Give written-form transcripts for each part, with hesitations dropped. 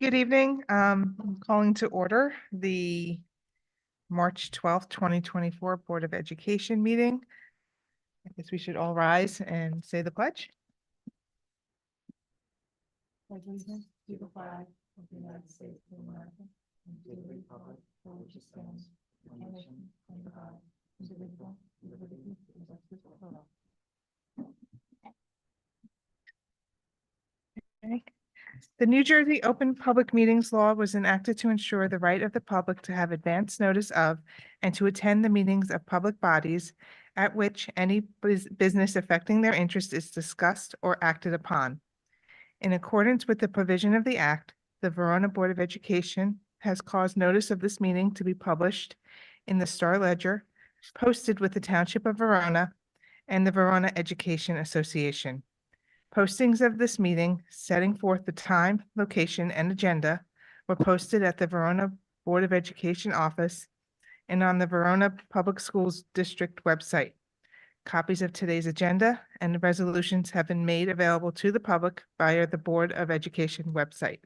Good evening. I'm calling to order the March 12th, 2024 Board of Education meeting. I guess we should all rise and say the pledge. Pledge allegiance to the flag of the United States of America and to the republic for which it stands, one nation, under God, indivisible, with liberty and justice for all. Okay. The New Jersey Open Public Meetings Law was enacted to ensure the right of the public to have advance notice of and to attend the meetings of public bodies at which any business affecting their interest is discussed or acted upon. In accordance with the provision of the Act, the Verona Board of Education has caused notice of this meeting to be published in the Star Ledger, posted with the Township of Verona and the Verona Education Association. Postings of this meeting, setting forth the time, location, and agenda, were posted at the Verona Board of Education office and on the Verona Public Schools District website. Copies of today's agenda and the resolutions have been made available to the public via the Board of Education website.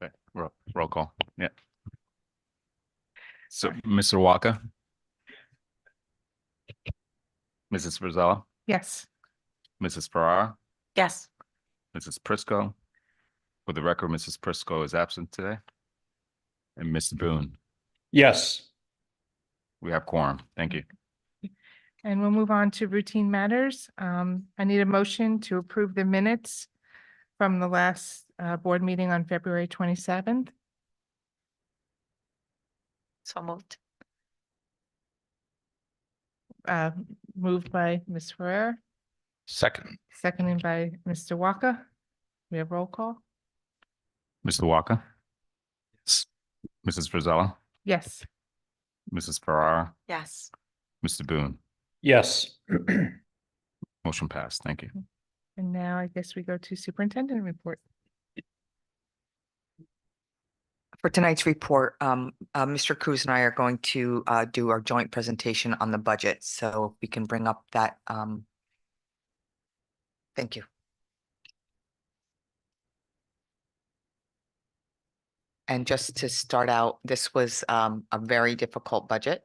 Okay, roll call. Yeah. So, Mr. Walker. Mrs. Rosella, Yes. Mrs. Farrar, Yes. Mrs. Prisco. For the record, Mrs. Prisco is absent today. And Mr. Boone, Yes. we have quorum. Thank you. And we'll move on to routine matters. I need a motion to approve the minutes from the last board meeting on February 27th. So moved. Moved by Ms. Ferrer, Second. seconded by Mr. Walker. We have roll call? Mr. Walker, Yes. Mrs. Rosella, Yes. Mrs. Farrar, Yes. Mr. Boone. Yes. Motion passed. Thank you. And now I guess we go to superintendent report. For tonight's report, Mr. Cruz and I are going to do our joint presentation on the budget, so we can bring up that. Thank you. And just to start out, this was a very difficult budget.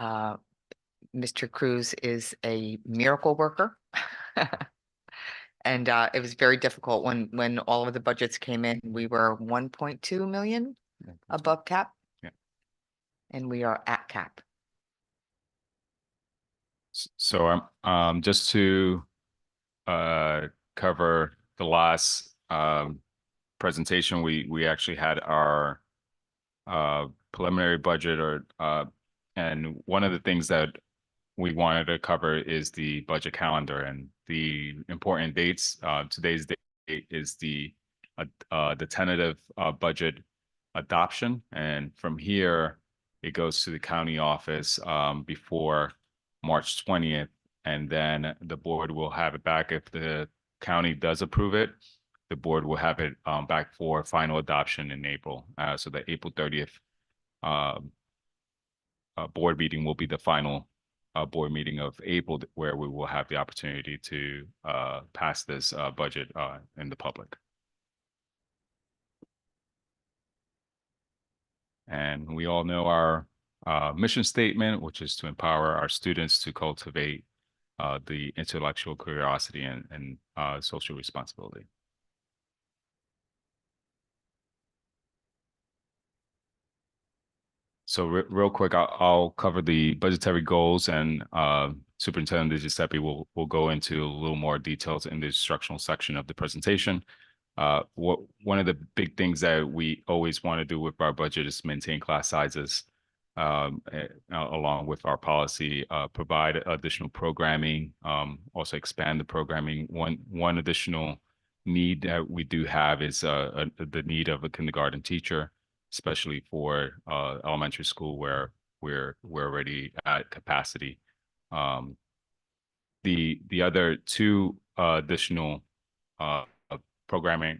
Mr. Cruz is a miracle worker. And it was very difficult when all of the budgets came in. We were 1.2 million above cap. Yeah. And we are at cap. So just to cover the last presentation, we actually had our preliminary budget and one of the things that we wanted to cover is the budget calendar and the important dates. Today's date is the tentative budget adoption, and from here it goes to the county office before March 20th, and then the board will have it back. If the county does approve it, the board will have it back for final adoption in April. So the April 30th board meeting will be the final board meeting of April, where we will have the opportunity to pass this budget in the public. And we all know our mission statement, which is to empower our students to cultivate the intellectual curiosity and social responsibility. So real quick, I'll cover the budgetary goals, and Superintendent Giuseppe will go into a little more details in the instructional section of the presentation. One of the big things that we always want to do with our budget is maintain class sizes, along with our policy, provide additional programming, also expand the programming. One additional need that we do have is the need of a kindergarten teacher, especially for elementary school where we're already at capacity. The other two additional programming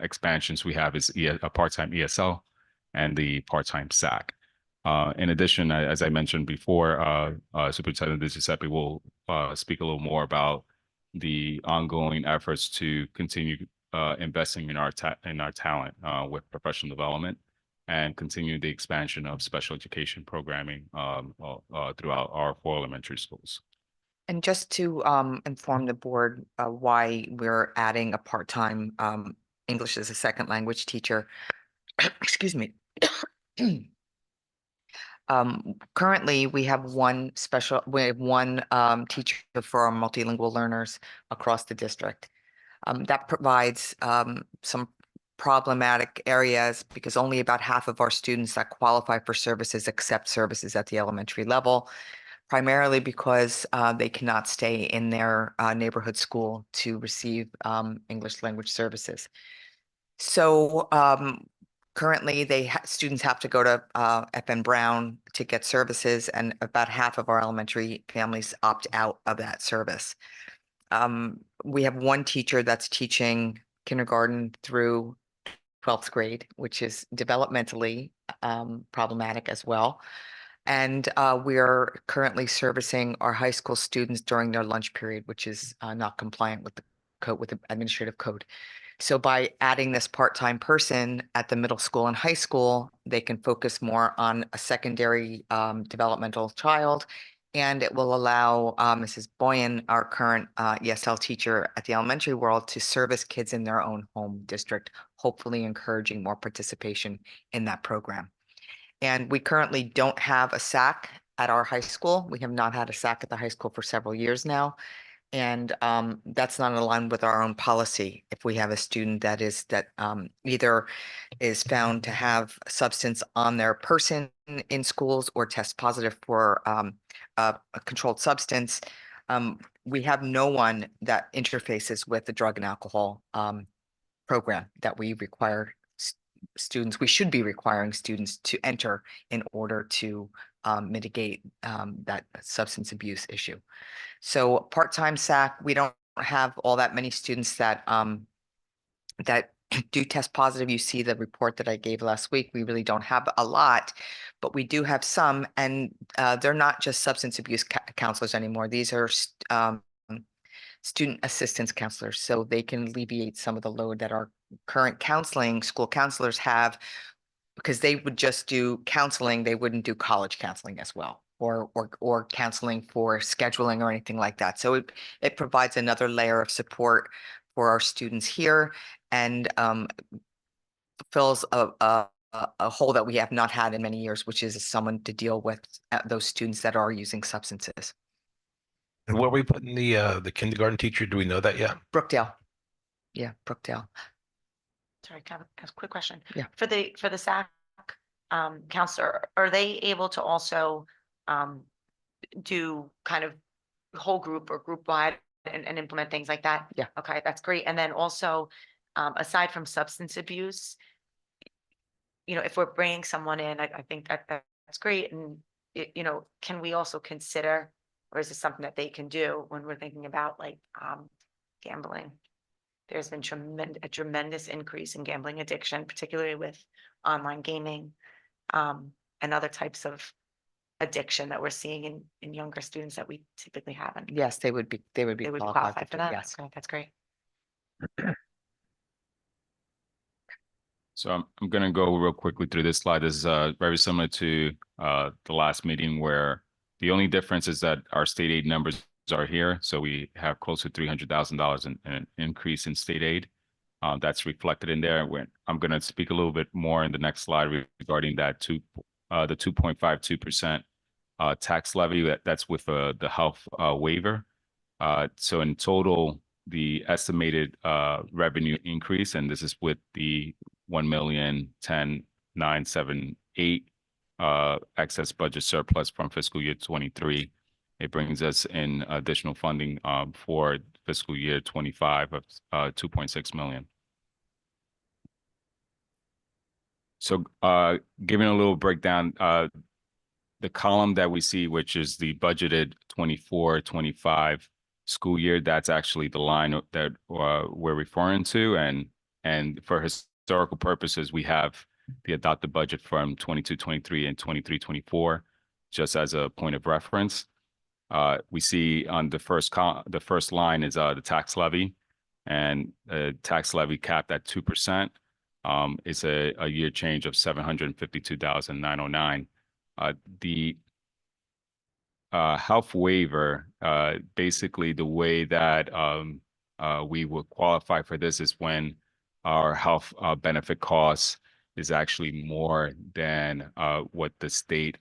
expansions we have is a part-time ESL and the part-time SAC. In addition, as I mentioned before, Superintendent Giuseppe will speak a little more about the ongoing efforts to continue investing in our talent with professional development and continue the expansion of special education programming throughout our 4 elementary schools. And just to inform the board why we're adding a part-time English as a second language teacher, excuse me. Currently, we have one teacher for our multilingual learners across the district. That provides some problematic areas because only about half of our students that qualify for services accept services at the elementary level, primarily because they cannot stay in their neighborhood school to receive English language services. So currently, students have to go to FN Brown to get services, and about half of our elementary families opt out of that service. We have one teacher that's teaching kindergarten through 12th grade, which is developmentally problematic as well. And we are currently servicing our high school students during their lunch period, which is not compliant with the code, with the administrative code. So by adding this part-time person at the middle school and high school, they can focus more on a secondary developmental child. And it will allow Mrs. Boyan, our current ESL teacher at the elementary world, to service kids in their own home district, hopefully encouraging more participation in that program. And we currently don't have a SAC at our high school. We have not had a SAC at the high school for several years now. And that's not aligned with our own policy. If we have a student that either is found to have substance on their person in schools or test positive for a controlled substance, we have no one that interfaces with the drug and alcohol program that we require students. We should be requiring students to enter in order to mitigate that substance abuse issue. So part-time SAC, we don't have all that many students that that do test positive. You see the report that I gave last week. We really don't have a lot, but we do have some, and they're not just substance abuse counselors anymore. These are student assistance counselors, so they can alleviate some of the load that our current school counselors have, because they would just do counseling. They wouldn't do college counseling as well, or counseling for scheduling or anything like that. So it provides another layer of support for our students here, and fills a hole that we have not had in many years, which is someone to deal with those students that are using substances. And where are we putting the kindergarten teacher? Do we know that yet? Brookdale. Yeah, Brookdale. Sorry, can I ask a quick question? Yeah. For the SAC counselor, are they able to also do kind of whole group or group wide and implement things like that? Yeah. Okay, that's great. And then also, aside from substance abuse, if we're bringing someone in, I think that's great. And can we also consider, or is this something that they can do when we're thinking about like gambling? There's been a tremendous increase in gambling addiction, particularly with online gaming and other types of addiction that we're seeing in younger students that we typically haven't. Yes, they would qualify for that. Yes. Okay, that's great. So I'm going to go real quickly through this slide. This is very similar to the last meeting, where the only difference is that our state aid numbers are here. So we have close to $300,000 in an increase in state aid. That's reflected in there. I'm going to speak a little bit more in the next slide regarding that the 2.52% tax levy. That's with the health waiver. So in total, the estimated revenue increase, and this is with the 1,010,978 excess budget surplus from fiscal year 23. It brings us in additional funding for fiscal year 25 of $2.6 million. So giving a little breakdown, the column that we see, which is the budgeted 24-25 school year, that's actually the line that we're referring to. And for historical purposes, we have the adopted budget from 22-23 and 23-24, just as a point of reference. We see on the first line is the tax levy, and tax levy capped at 2%. It's a year change of 752,909. The health waiver, basically the way that we would qualify for this is when our health benefit costs is actually more than what the state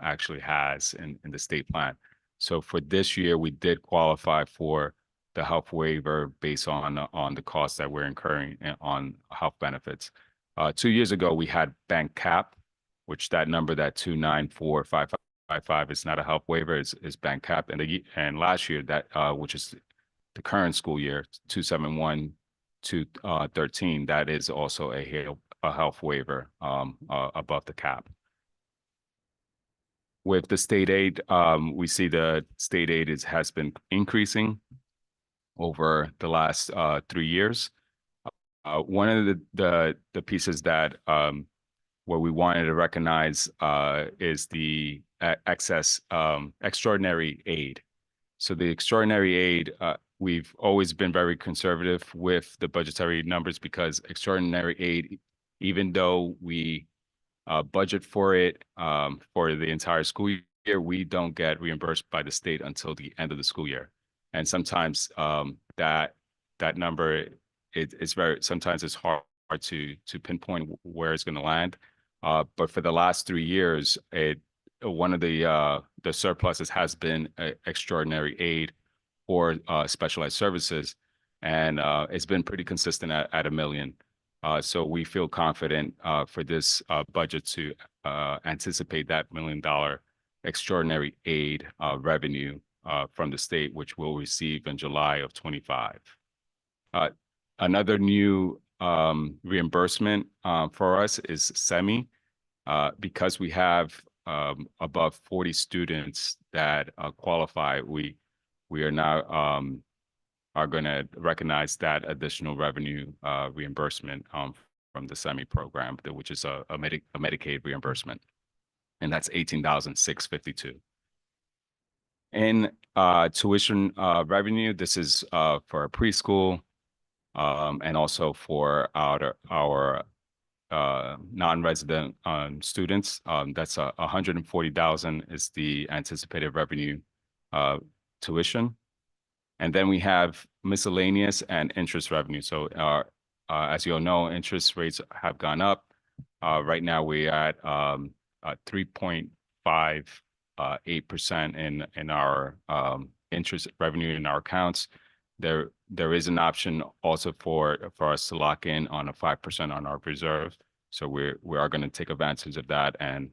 actually has in the state plan. So for this year, we did qualify for the health waiver based on the costs that we're incurring on health benefits. 2 years ago, we had bank cap, which that number, that 294,555 is not a health waiver, is bank cap. And last year, that which is the current school year, 271,213, that is also a health waiver above the cap. With the state aid, we see the state aid has been increasing over the last 3 years. One of the pieces that what we wanted to recognize is the excess extraordinary aid. So the extraordinary aid, we've always been very conservative with the budgetary numbers, because extraordinary aid, even though we budget for it for the entire school year, we don't get reimbursed by the state until the end of the school year. And sometimes that number, sometimes it's hard to pinpoint where it's going to land. But for the last 3 years, one of the surpluses has been extraordinary aid or specialized services, and it's been pretty consistent at $1 million. So we feel confident for this budget to anticipate that $1 million extraordinary aid revenue from the state, which we'll receive in July of 25. Another new reimbursement for us is SEMI. Because we have above 40 students that qualify, we are now are going to recognize that additional revenue reimbursement from the SEMI program, which is a Medicaid reimbursement, and that's $18,652. In tuition revenue, this is for a preschool and also for our non-resident students. That's $140,000 is the anticipated revenue tuition. And then we have miscellaneous and interest revenue. So as you all know, interest rates have gone up. Right now we're at 3.58% in our interest revenue in our accounts. There is an option also for us to lock in on a 5% on our reserve. So we are going to take advantage of that and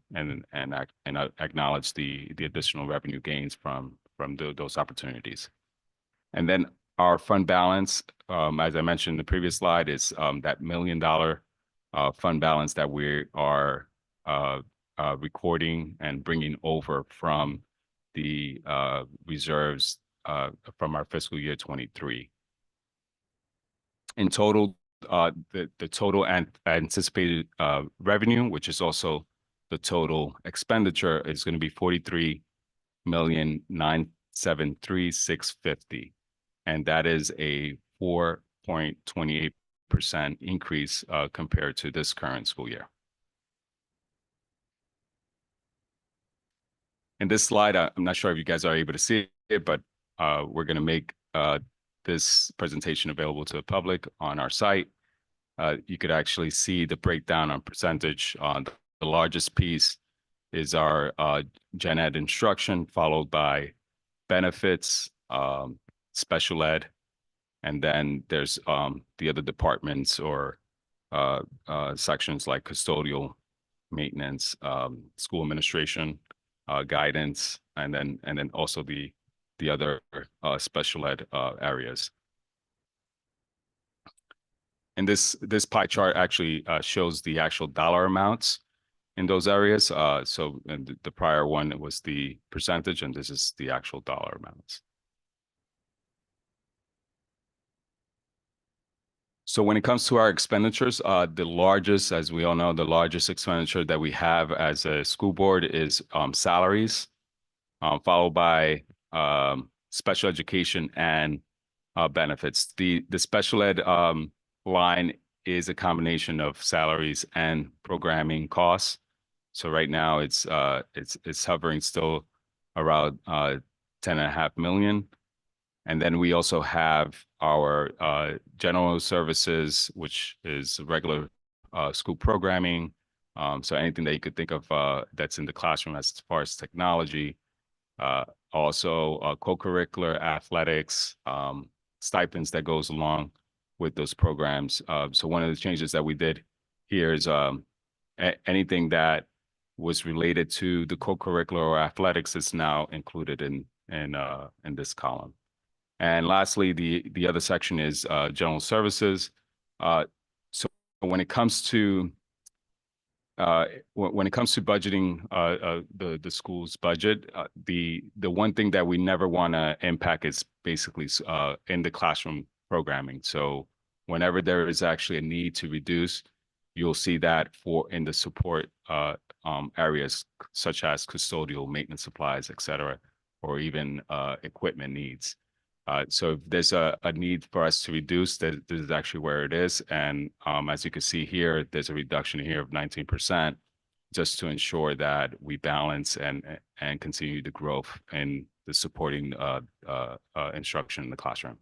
acknowledge the additional revenue gains from those opportunities. And then our fund balance, as I mentioned in the previous slide, is that $1 million fund balance that we are recording and bringing over from the reserves from our fiscal year 23. In total, the total anticipated revenue, which is also the total expenditure, is going to be $43,973,650, and that is a 4.28% increase compared to this current school year. In this slide, I'm not sure if you guys are able to see it, but we're going to make this presentation available to the public on our site. You could actually see the breakdown on percentage. The largest piece is our gen ed instruction, followed by benefits, special ed, and then there's the other departments or sections like custodial, maintenance, school administration, guidance, and then also the other special ed areas. And this pie chart actually shows the actual dollar amounts in those areas. So the prior one was the percentage, and this is the actual dollar amounts. So when it comes to our expenditures, the largest, as we all know, the largest expenditure that we have as a school board is salaries, followed by special education and benefits. The special ed line is a combination of salaries and programming costs. So right now it's hovering still around 10.5 million. And then we also have our general services, which is regular school programming. So anything that you could think of that's in the classroom as far as technology, also co-curricular athletics, stipends that goes along with those programs. So one of the changes that we did here is anything that was related to the co-curricular or athletics is now included in this column. And lastly, the other section is general services. So when it comes to budgeting the school's budget, the one thing that we never want to impact is basically in the classroom programming. So whenever there is actually a need to reduce, you'll see that in the support areas such as custodial, maintenance supplies, et cetera, or even equipment needs. So if there's a need for us to reduce, this is actually where it is. And as you can see here, there's a reduction here of 19%, just to ensure that we balance and continue the growth in the supporting instruction in the classroom.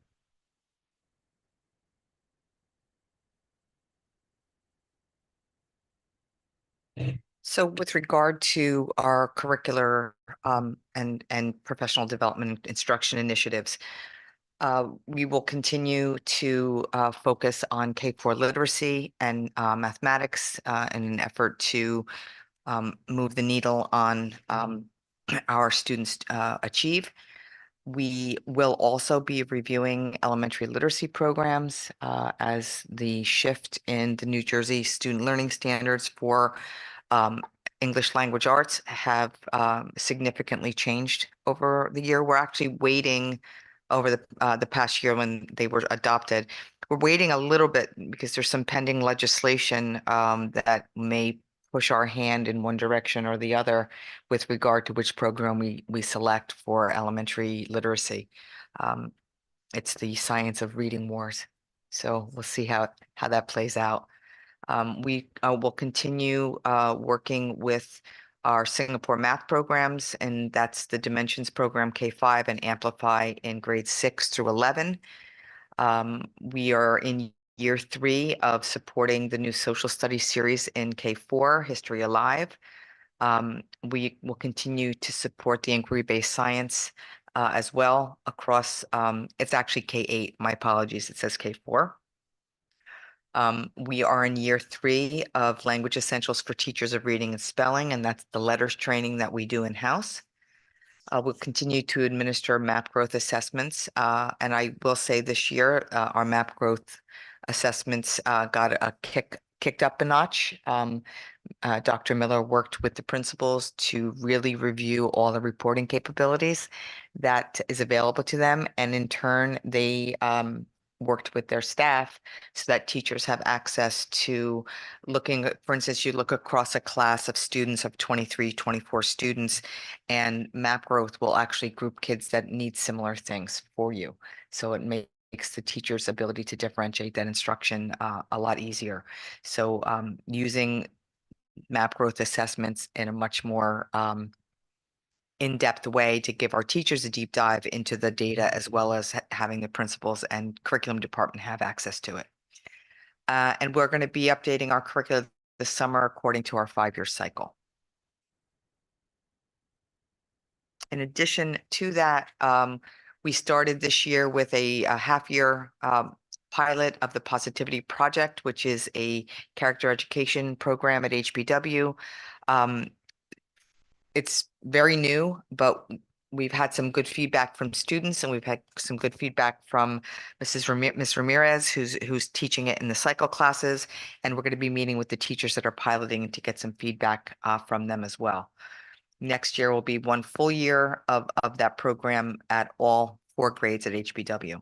So with regard to our curricular and professional development instruction initiatives, we will continue to focus on K-4 literacy and mathematics in an effort to move the needle on our students achieve. We will also be reviewing elementary literacy programs as the shift in the New Jersey student learning standards for English language arts have significantly changed over the year. We're actually waiting over the past year when they were adopted. We're waiting a little bit because there's some pending legislation that may push our hand in one direction or the other with regard to which program we select for elementary literacy. It's the science of reading wars. So we'll see how that plays out. We will continue working with our Singapore math programs, and that's the Dimensions program K5 and Amplify in grades 6 through 11. We are in year 3 of supporting the new social studies series in K4, History Alive. We will continue to support the inquiry-based science as well across, it's actually K8, my apologies, it says K4. We are in year 3 of Language Essentials for Teachers of Reading and Spelling, and that's the letters training that we do in-house. We'll continue to administer map growth assessments, and I will say this year, our map growth assessments got a kicked up a notch. Dr. Miller worked with the principals to really review all the reporting capabilities that is available to them, and in turn, they worked with their staff so that teachers have access to looking, for instance, you look across a class of students of 23, 24 students, and map growth will actually group kids that need similar things for you. So it makes the teacher's ability to differentiate that instruction a lot easier. So using map growth assessments in a much more in-depth way to give our teachers a deep dive into the data, as well as having the principals and curriculum department have access to it. And we're going to be updating our curriculum this summer according to our 5-year cycle. In addition to that, we started this year with a half-year pilot of the Positivity Project, which is a character education program at HBW. It's very new, but we've had some good feedback from students, and we've had some good feedback from Ms. Ramirez, who's teaching it in the cycle classes, and we're going to be meeting with the teachers that are piloting to get some feedback from them as well. Next year will be 1 full year of that program at all 4 grades at HBW.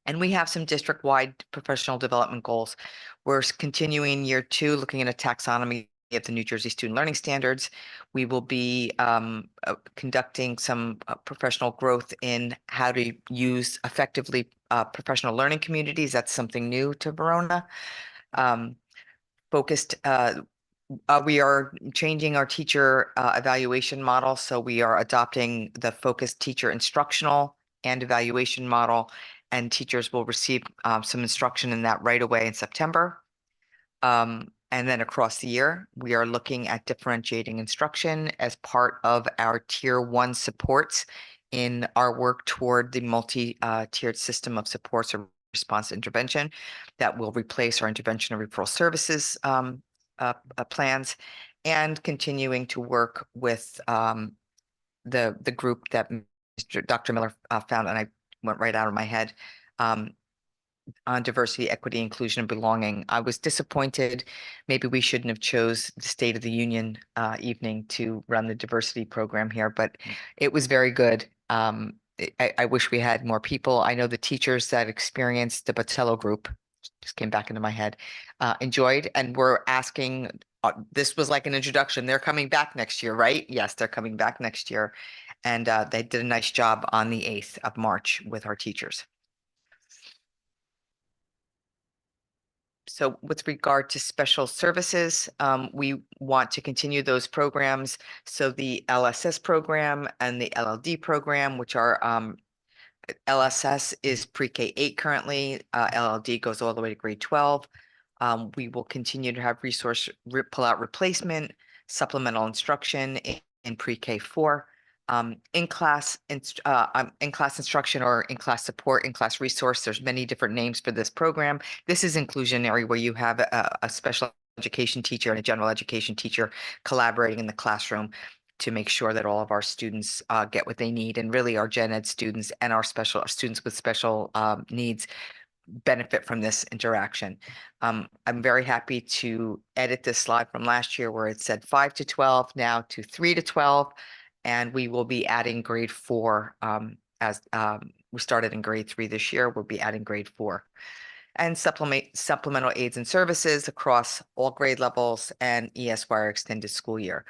And we have some district-wide professional development goals. We're continuing year 2, looking at a taxonomy of the New Jersey Student Learning Standards. We will be conducting some professional growth in how to use effectively professional learning communities. That's something new to Verona. Focused we are changing our teacher evaluation model, so we are adopting the focused teacher instructional and evaluation model, and teachers will receive some instruction in that right away in September. And then across the year, we are looking at differentiating instruction as part of our tier 1 supports in our work toward the multi-tiered system of supports or response intervention that will replace our intervention and referral services plans, and continuing to work with the group that Dr. Miller found, and I went right out of my head, on diversity, equity, inclusion, and belonging. I was disappointed. Maybe we shouldn't have chose the State of the Union evening to run the diversity program here, but it was very good. I wish we had more people. I know the teachers that experienced the Botello group, just came back into my head, enjoyed, and we're asking, this was like an introduction. They're coming back next year, right? Yes, they're coming back next year. And they did a nice job on the 8th of March with our teachers. So with regard to special services, we want to continue those programs. So the LSS program and the LLD program, which are LSS is pre-K 8 currently, LLD goes all the way to grade 12. We will continue to have resource pull-out replacement, supplemental instruction in pre-K 4. In-class instruction or in-class support, in-class resource. There's many different names for this program. This is inclusionary, where you have a special education teacher and a general education teacher collaborating in the classroom to make sure that all of our students get what they need, and really our gen ed students and our students with special needs benefit from this interaction. I'm very happy to edit this slide from last year where it said 5 to 12, now to 3 to 12. And we will be adding grade 4 as we started in grade 3 this year. We'll be adding grade 4 and supplemental aids and services across all grade levels and ESY extended school year.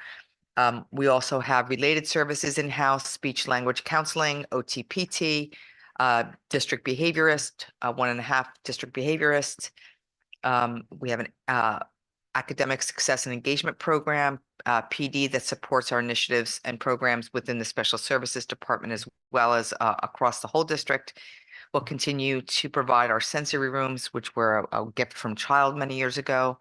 We also have related services in-house, speech language counseling, OTPT, district behaviorist, 1.5 district behaviorists. We have an academic success and engagement program, PD, that supports our initiatives and programs within the special services department as well as across the whole district. We'll continue to provide our sensory rooms, which were a gift from Child many years ago.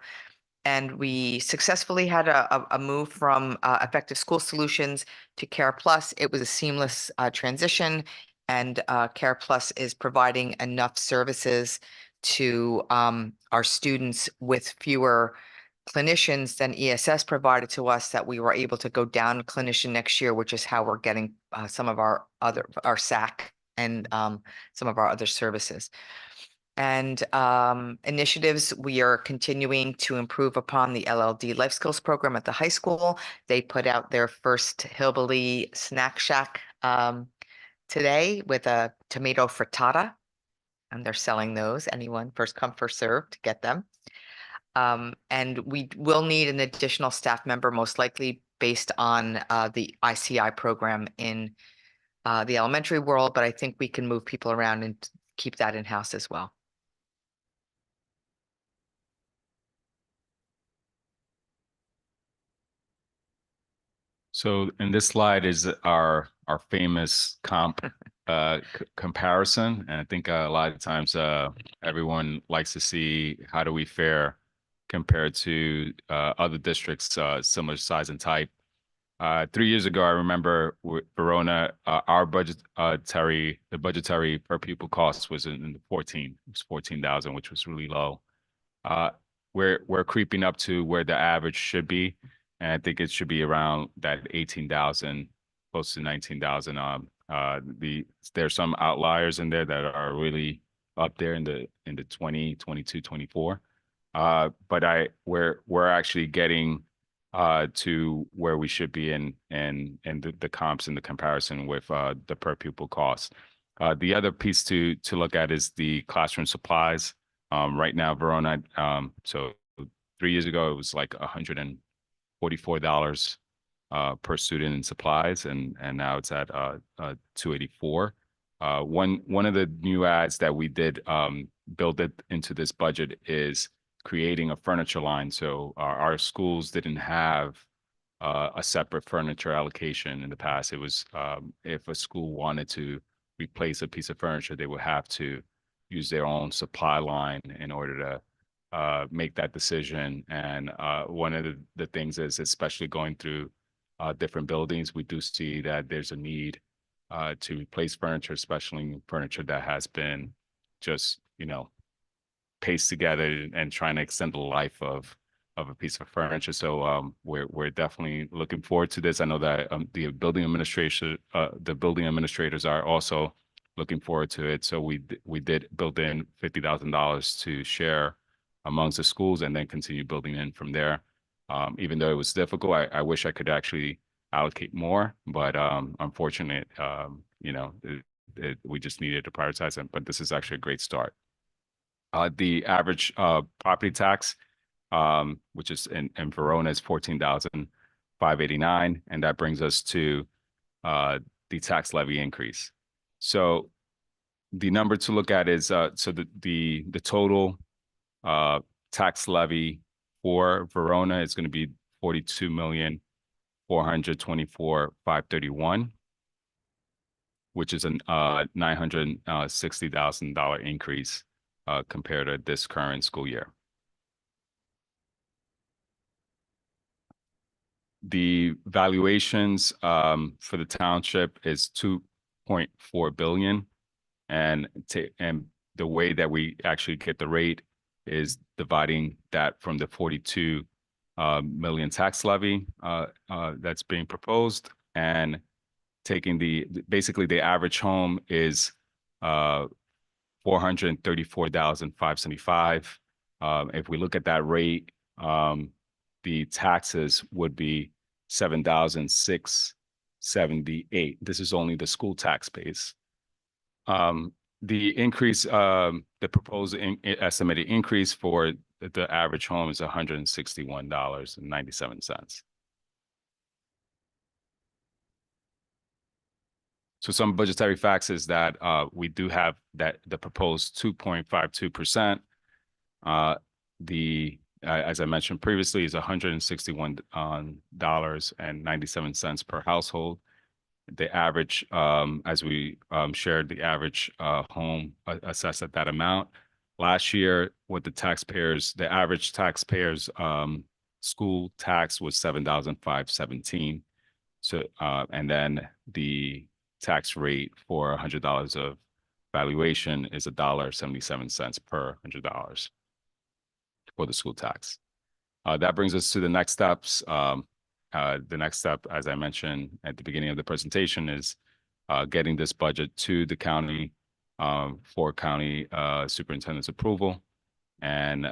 And we successfully had a move from Effective School Solutions to Care Plus. It was a seamless transition, and Care Plus is providing enough services to our students with fewer clinicians than ESS provided to us, that we were able to go down a clinician next year, which is how we're getting some of our SAC and some of our other services. And initiatives, we are continuing to improve upon the LLD Life Skills program at the high school. They put out their first Hillbilly Snack Shack today with a tomato frittata, and they're selling those. Anyone, first come, first served, to get them. And we will need an additional staff member, most likely based on the ICI program in the elementary world, but I think we can move people around and keep that in-house as well. So in this slide is our famous comp comparison, and I think a lot of times everyone likes to see how do we fare compared to other districts similar size and type. 3 years ago, I remember Verona, our budgetary per pupil cost was in the 14. It was 14,000, which was really low. We're creeping up to where the average should be, and I think it should be around that 18,000, close to 19,000. There's some outliers in there that are really up there in the 20, 22, 24. But we're actually getting to where we should be in the comps and the comparison with the per pupil cost. The other piece to look at is the classroom supplies. Right now, Verona, so 3 years ago, it was like $144 per student in supplies, and now it's at 284. One of the new ads that we did build it into this budget is creating a furniture line. So our schools didn't have a separate furniture allocation in the past. It was if a school wanted to replace a piece of furniture, they would have to use their own supply line in order to make that decision. And one of the things is, especially going through different buildings, we do see that there's a need to replace furniture, especially furniture that has been just, pasted together and trying to extend the life of a piece of furniture. So we're definitely looking forward to this. I know that the building administrators are also looking forward to it. So we did build in $50,000 to share amongst the schools and then continue building in from there. Even though it was difficult, I wish I could actually allocate more, but unfortunately, we just needed to prioritize it. But this is actually a great start. The average property tax, which is in Verona, is 14,589, and that brings us to the tax levy increase. So the number to look at is the total tax levy for Verona is going to be 42,424,531, which is a $960,000 increase compared to this current school year. The valuations for the township is 2.4 billion, and the way that we actually get the rate is dividing that from the 42 million tax levy that's being proposed, and taking basically the average home is 434,575. If we look at that rate, the taxes would be 7,678. This is only the school tax base. The increase, the proposed estimated increase for the average home is $161.97. So some budgetary facts is that we do have that the proposed 2.52%. As I mentioned previously, is $161.97 per household. The average, as we shared, the average home assessed at that amount. Last year, with the average taxpayers school tax was $7,517. So and then the tax rate for $100 of valuation is $1.77 per $100 for the school tax. That brings us to the next steps. The next step, as I mentioned at the beginning of the presentation, is getting this budget to the county for county superintendent's approval. And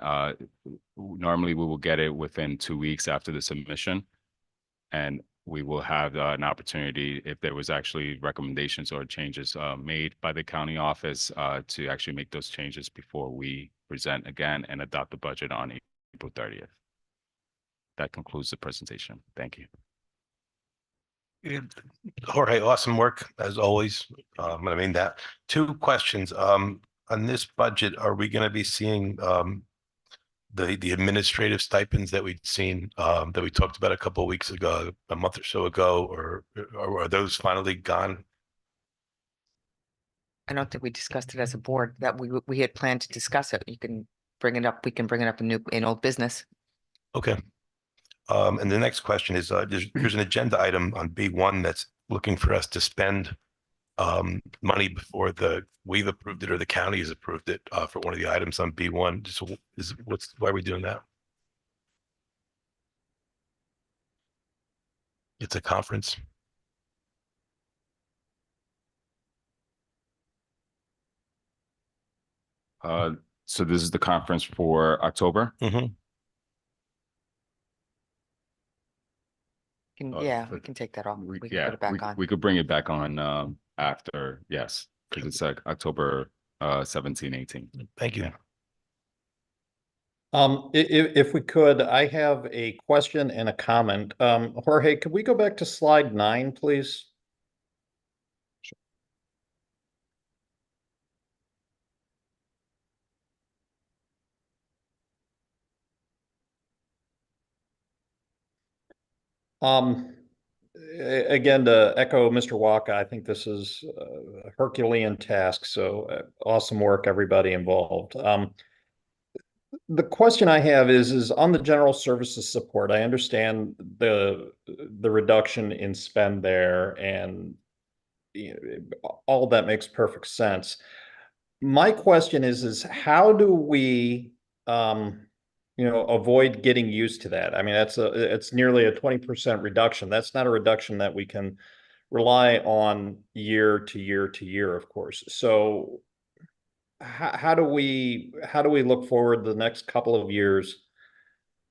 normally we will get it within 2 weeks after the submission. And we will have an opportunity, if there was actually recommendations or changes made by the county office, to actually make those changes before we present again and adopt the budget on April 30th. That concludes the presentation. Thank you. Jorge, awesome work as always. I mean that. 2 questions. On this budget, are we going to be seeing the administrative stipends that we'd seen that we talked about a couple of weeks ago, a month or so ago, or are those finally gone? I don't think we discussed it as a board, that we had planned to discuss it. You can bring it up. We can bring it up in old business. Okay. And the next question is, there's an agenda item on B1 that's looking for us to spend money before we've approved it or the county has approved it for one of the items on B1. Just why are we doing that? It's a conference. So this is the conference for October. Mm-hmm. Yeah, we can take that off. We can put it back on. We could bring it back on after. Yes, because it's like October 17, 18. Thank you. Yeah. If we could, I have a question and a comment. Jorge, could we go back to slide 9, please? Again, to echo Mr. Walker, I think this is a Herculean task. So awesome work, everybody involved. The question I have is on the general services support. I understand the reduction in spend there, and all that makes perfect sense. My question is how do we avoid getting used to that? I mean, it's nearly a 20% reduction. That's not a reduction that we can rely on year to year to year, of course. So how do we look forward the next couple of years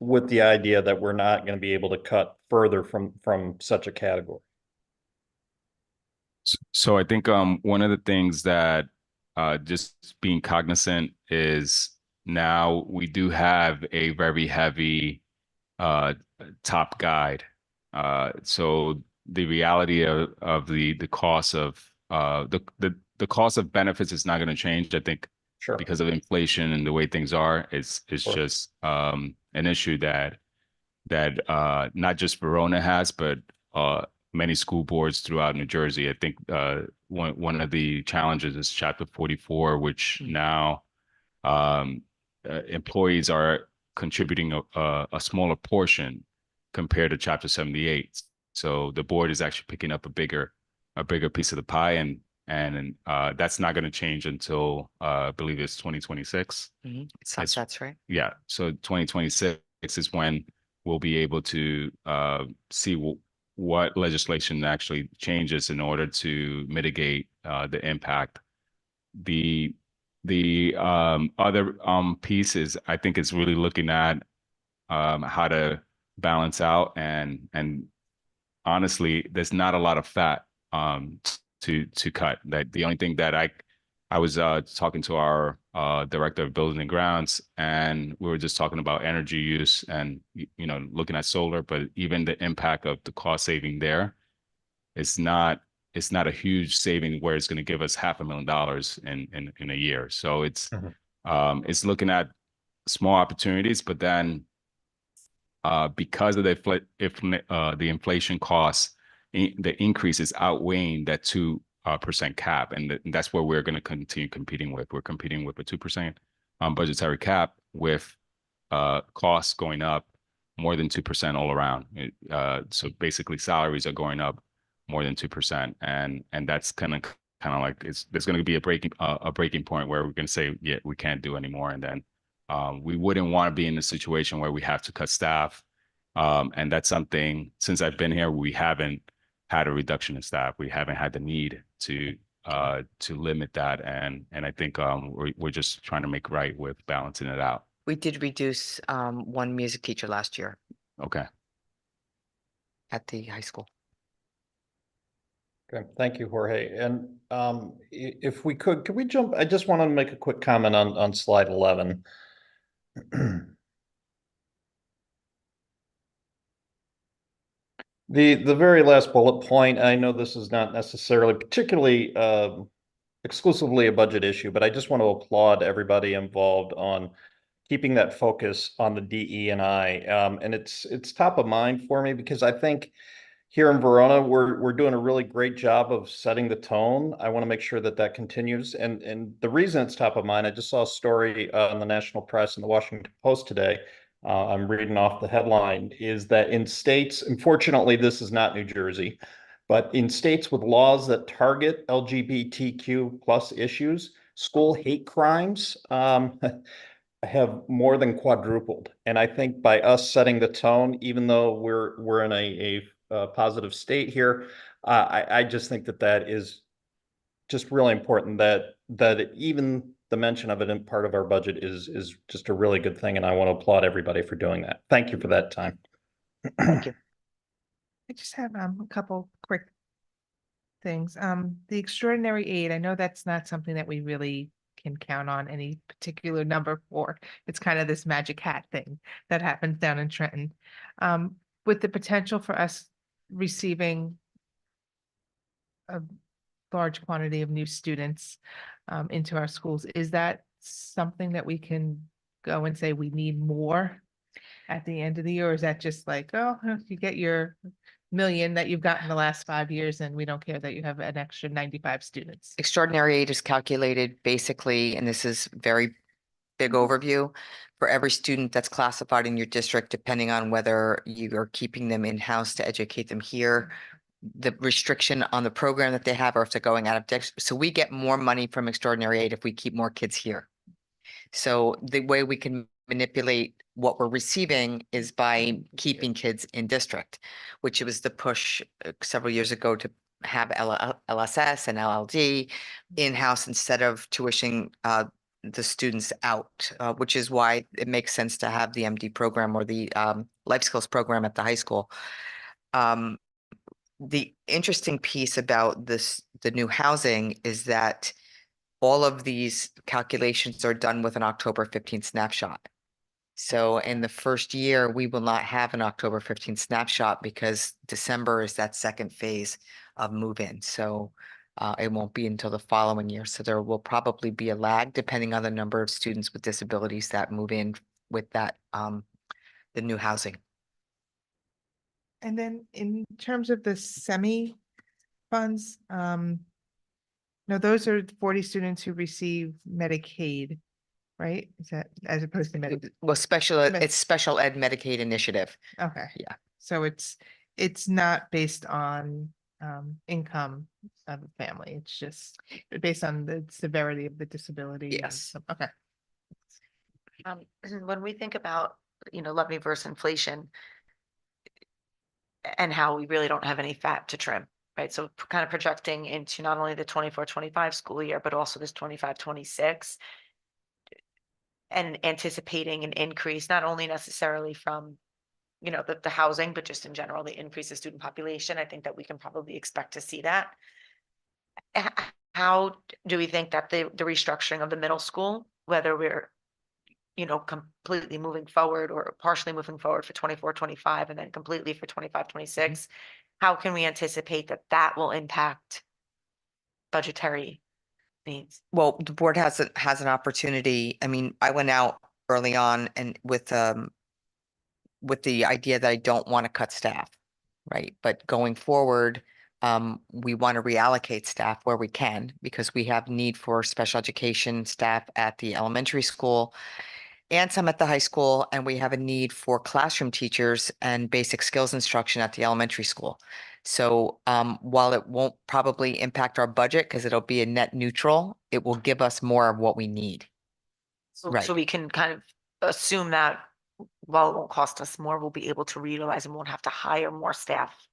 with the idea that we're not going to be able to cut further from such a category? So I think one of the things that just being cognizant is now we do have a very heavy top guide. So the reality of the cost of the cost of benefits is not going to change. I think Sure. because of inflation and the way things are, it's Sure. just an issue that not just Verona has, but many school boards throughout New Jersey. I think one of the challenges is Chapter 44, which now employees are contributing a smaller portion compared to Chapter 78. So the board is actually picking up a bigger piece of the pie, and that's not going to change until I believe it's 2026. That's right. Yeah, so 2026 is when we'll be able to see what legislation actually changes in order to mitigate the impact. The other piece is, I think, is really looking at how to balance out, and honestly, there's not a lot of fat to cut. That the only thing that I was talking to our director of building and grounds, and we were just talking about energy use and looking at solar, but even the impact of the cost saving there, it's not a huge saving where it's going to give us $500,000 in a year. So it's looking at small opportunities, but then because of the inflation costs, the increase is outweighing that 2% cap, and that's where we're going to continue competing with. We're competing with a 2% budgetary cap with costs going up more than 2% all around. So basically, salaries are going up more than 2%, and that's kind of like there's going to be a breaking point where we're going to say, yeah, we can't do anymore, and then we wouldn't want to be in a situation where we have to cut staff. And that's something, since I've been here, we haven't had a reduction in staff. We haven't had the need to limit that, and I think we're just trying to make right with balancing it out. We did reduce one music teacher last year Okay. at the high school. Okay, thank you, Jorge. And if we could we jump? I just want to make a quick comment on slide 11. The very last bullet point, I know this is not necessarily particularly exclusively a budget issue, but I just want to applaud everybody involved on keeping that focus on the DE&I. And it's top of mind for me because I think here in Verona, we're doing a really great job of setting the tone. I want to make sure that that continues. And the reason it's top of mind, I just saw a story in the national press in the Washington Post today. I'm reading off the headline, is that in states, unfortunately, this is not New Jersey, but in states with laws that target LGBTQ plus issues, school hate crimes have more than quadrupled. And I think by us setting the tone, even though we're in a positive state here, I just think that is just really important, that even the mention of it in part of our budget is just a really good thing, and I want to applaud everybody for doing that. Thank you for that time. Thank you. I just have a couple quick things. The extraordinary aid, I know that's not something that we really can count on any particular number for. It's kind of this magic hat thing that happens down in Trenton. With the potential for us receiving a large quantity of new students into our schools, is that something that we can go and say we need more at the end of the year? Or is that just like, oh, you get your million that you've gotten the last 5 years and we don't care that you have an extra 95 students? Extraordinary aid is calculated basically, and this is very big overview, for every student that's classified in your district, depending on whether you are keeping them in-house to educate them here, the restriction on the program that they have, or if they're going out of district. So we get more money from extraordinary aid if we keep more kids here. So the way we can manipulate what we're receiving is by keeping kids in district, which was the push several years ago to have LSS and LLD in-house instead of tuitioning the students out, which is why it makes sense to have the MD program or the life skills program at the high school. The interesting piece about this, the new housing, is that all of these calculations are done with an October 15th snapshot. So in the first year, we will not have an October 15th snapshot because December is that second phase of move-in. So it won't be until the following year. So there will probably be a lag depending on the number of students with disabilities that move in with that, the new housing. And then in terms of the semi funds, no, those are 40 students who receive Medicaid, right? Is that as opposed to Medicaid? Well, it's special ed Medicaid initiative. Okay. Yeah. So it's not based on income of the family. It's just based on the severity of the disability. and Yes. some- Okay. When we think about, levy versus inflation and how we really don't have any fat to trim, right? So kind of projecting into not only the 24-25 school year, but also this 25-26, and anticipating an increase, not only necessarily from, the housing, but just in general, the increase of student population. I think that we can probably expect to see that. How do we think that the restructuring of the middle school, whether we're completely moving forward or partially moving forward for 24-25 and then completely for 25-26, how can we anticipate that that will impact budgetary needs? Well, the board has an opportunity. I mean, I went out early on and with the idea that I don't want to cut staff, right? But going forward, we want to reallocate staff where we can because we have need for special education staff at the elementary school and some at the high school, and we have a need for classroom teachers and basic skills instruction at the elementary school. So while it won't probably impact our budget because it'll be a net neutral, it will give us more of what we need. So Right. we can kind of assume that while it won't cost us more, we'll be able to reutilize and won't have to hire more staff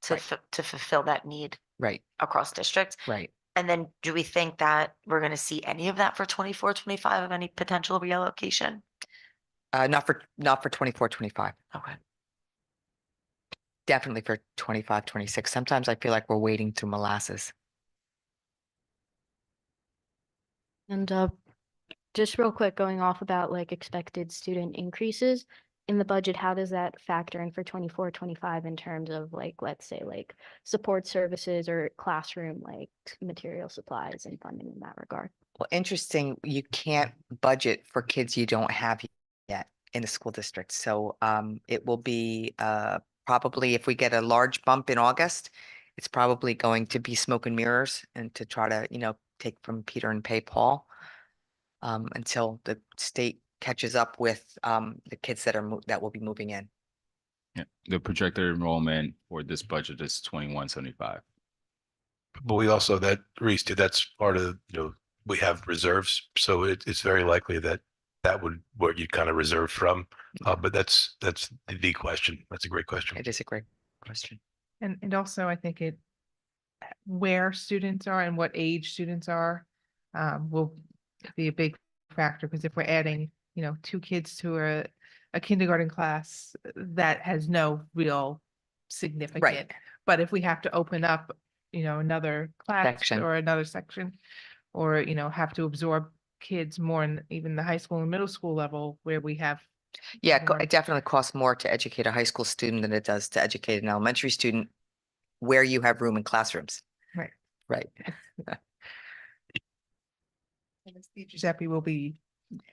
to Right. to fulfill that need Right, across districts. right. And then do we think that we're going to see any of that for 24-25 of any potential reallocation? Not for 24-25. Okay. Definitely for 25-26. Sometimes I feel like we're wading through molasses. And just real quick, going off about like expected student increases in the budget, how does that factor in for 24-25 in terms of like, let's say like support services or classroom, like material supplies and funding in that regard? Well, interesting, you can't budget for kids you don't have yet in the school district. So it will be probably if we get a large bump in August, it's probably going to be smoke and mirrors and to try to, take from Peter and pay Paul until the state catches up with the kids that will be moving in. Yeah, the projected enrollment for this budget is 2175. But we also, that Reese, that's part of, we have reserves. So it's very likely that would where you kind of reserve from. But that's the question. That's a great question. It is a great question. And also I think where students are and what age students are will be a big factor, because if we're adding, 2 kids to a kindergarten class, that has no real significant. But if we have to open up another class Section. or another section, or, have to absorb kids more in even the high school and middle school level where we have. Yeah, more- it definitely costs more to educate a high school student than it does to educate an elementary student where you have room in classrooms. Right. Right. And as Giuseppe will be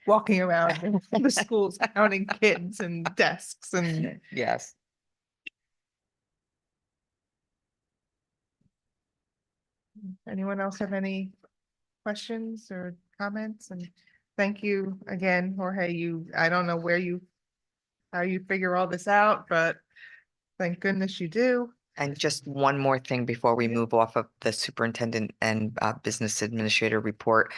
walking around the schools counting kids and desks and. Yes. Anyone else have any questions or comments? And thank you again, Jorge. I don't know how you figure all this out, but thank goodness you do. And just one more thing before we Yeah. move off of the superintendent and business administrator report.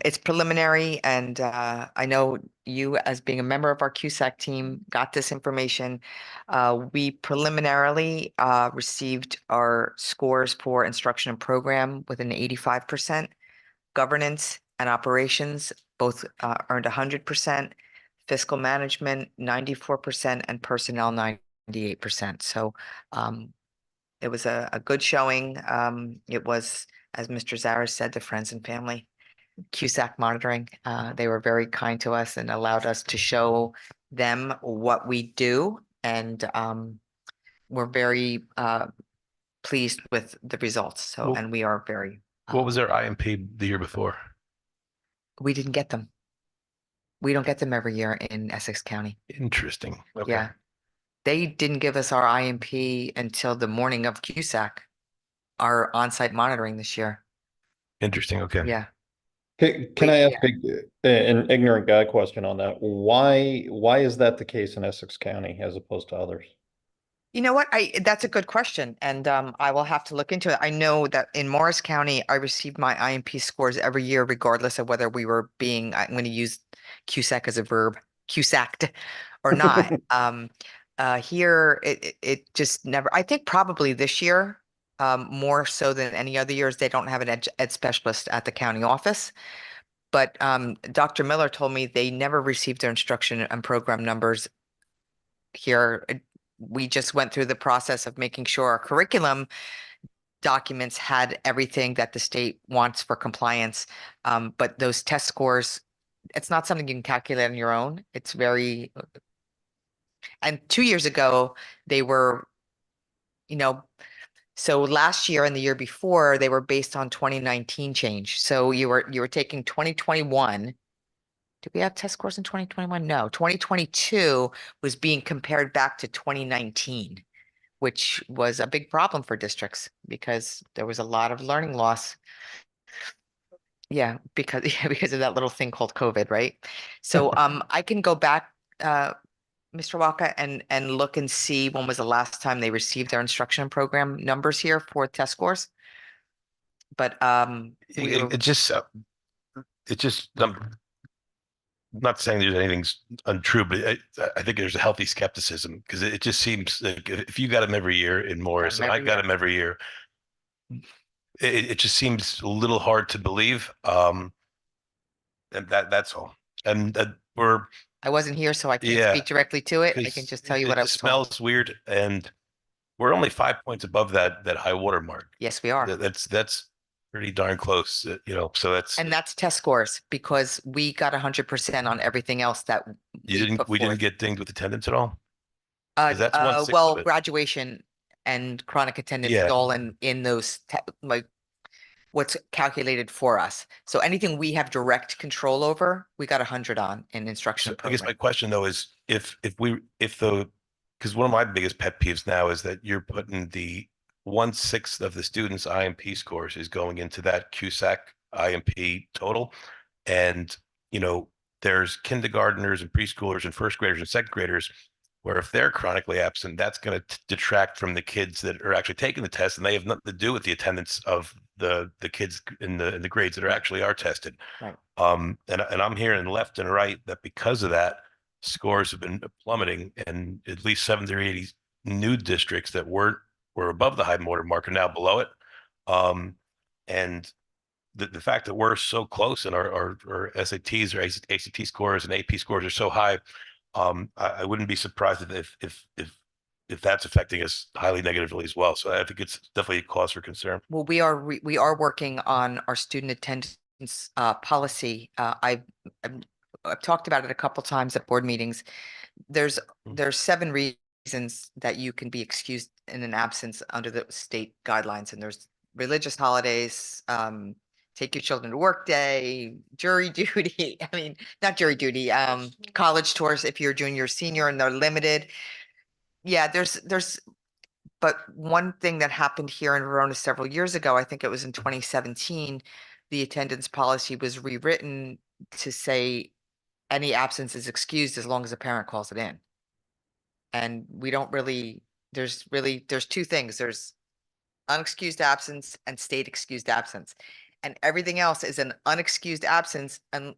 It's preliminary, and I know you, as being a member of our CUSAC team, got this information. We preliminarily received our scores for instruction and program with an 85%. Governance and operations both earned 100%. Fiscal management 94%, and personnel 98%. So it was a good showing. It was, as Mr. Zaris said, the friends and family CUSAC monitoring. They were very kind to us and allowed us to show them what we do. And we're very pleased with the results. So, Well, and we are very, What was their IMP the year before? we didn't get them. We don't get them every year in Essex County. Interesting. Okay. Yeah. They didn't give us our IMP until the morning of CUSAC, our on-site monitoring this year. Interesting. Okay. Yeah. Can I ask an ignorant guy question on that? Why is that the case in Essex County as opposed to others? You know what? That's a good question, and I will have to look into it. I know that in Morris County, I received my IMP scores every year, regardless of whether we were being, I'm going to use CUSAC as a verb, CUSACed or not. Here, it just never, I think probably this year, more so than any other years, they don't have an ed specialist at the county office. But Dr. Miller told me they never received their instruction and program numbers here. We just went through the process of making sure our curriculum documents had everything that the state wants for compliance. But those test scores, it's not something you can calculate on your own. It's very, and 2 years ago, they were, so last year and the year before, they were based on 2019 change. So you were taking 2021. Did we have test scores in 2021? No, 2022 was being compared back to 2019, which was a big problem for districts because there was a lot of learning loss. Yeah, because of that little thing called COVID, right? So I can go back, Mr. Walker, and look and see when was the last time they received their instruction program numbers here for test scores. But It just, I'm not saying there's anything's untrue, but I think there's a healthy skepticism because it just seems like if you got them every year in Morris and I every got year. them every year, it just seems a little hard to believe. And that's all. And I wasn't here, so I can't Yeah, speak directly to it. I can 'cause just tell you what I it was told. smells weird, and we're only 5 points above that high water mark. Yes, we are. That's pretty darn close, so that's, And that's test scores because we got 100% on everything else that we didn't get dinged with attendance at all. Uh, 'Cause that's 1/6 of well, it. graduation and chronic attendance Yeah. is all in those like what's calculated for us. So anything we have direct control over, we got 100 on in instruction So and I guess my program. question though is because one of my biggest pet peeves now is that you're putting the 1/6 of the students' IMP scores is going into that CUSAC IMP total. And, there's kindergarteners and preschoolers and first graders and second graders where if they're chronically absent, that's going to detract from the kids that are actually taking the test, and they have nothing to do with the attendance of the kids in the grades that actually are tested. Right. And I'm hearing left and right that because of that, scores have been plummeting, and at least 70 or 80 new districts that were above the high water mark are now below it. And the fact that we're so close and our SATs or ACT scores and AP scores are so high, I wouldn't be surprised if if that's affecting us highly negatively as well. So I think it's definitely a cause for concern. Well, we are working on our student attendance policy. I've talked about it a couple times at board meetings. There's 7 reasons that you can be excused in an absence under the state guidelines, and there's religious holidays, take your children to work day, jury duty. I mean, not jury duty, college tours if you're junior, or senior, and they're limited. Yeah, but one thing that happened here in Verona several years ago, I think it was in 2017, the attendance policy was rewritten to say any absence is excused as long as a parent calls it in. And we don't really, there's 2 things. There's unexcused absence and state excused absence. And everything else is an unexcused absence. And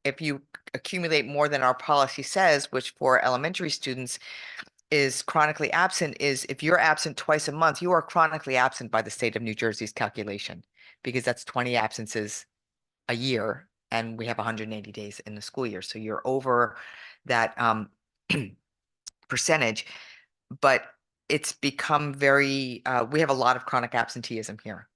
if you accumulate more than our policy says, which for elementary students is chronically absent, is if you're absent twice a month, you are chronically absent by the state of New Jersey's calculation, because that's 20 absences a year, and we have 180 days in the school year. So you're over that percentage, but it's become very, we have a lot of chronic absenteeism here.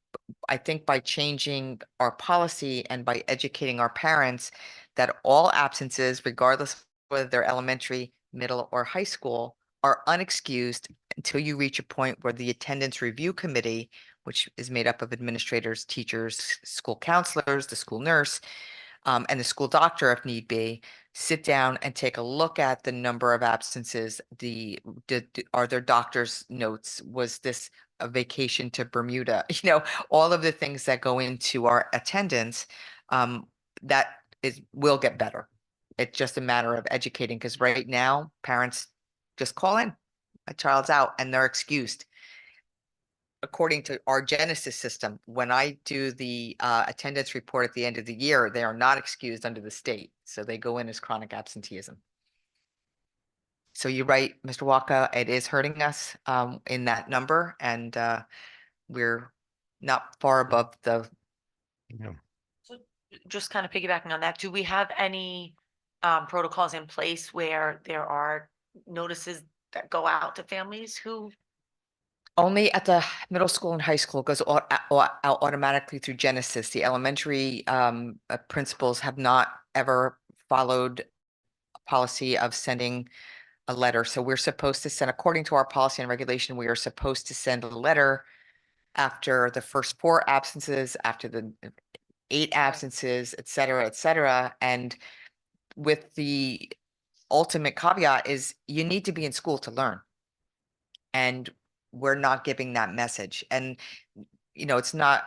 I think by changing our policy and by educating our parents that all absences, regardless of whether they're elementary, middle, or high school, are unexcused until you reach a point where the attendance review committee, which is made up of administrators, teachers, school counselors, the school nurse, and the school doctor, if need be, sit down and take a look at the number of absences. Are there doctor's notes? Was this a vacation to Bermuda? All of the things that go into our attendance, will get better. It's just a matter of educating, because right now parents just call in, a child's out, and they're excused. According to our Genesis system, when I do the attendance report at the end of the year, they are not excused under the state. So they go in as chronic absenteeism. So you're right, Mr. Walker, it is hurting us in that number, and we're not far above the. So just kind of piggybacking on that, do we have any protocols in place where there are notices that go out to families who? Only at the middle school and high school, goes out automatically through Genesis. The elementary principals have not ever followed a policy of sending a letter. So we're supposed to send, according to our policy and regulation, we are supposed to send a letter after the first 4 absences, after the 8 absences, et cetera, et cetera. And with the ultimate caveat is you need to be in school to learn. And we're not giving that message. And, it's not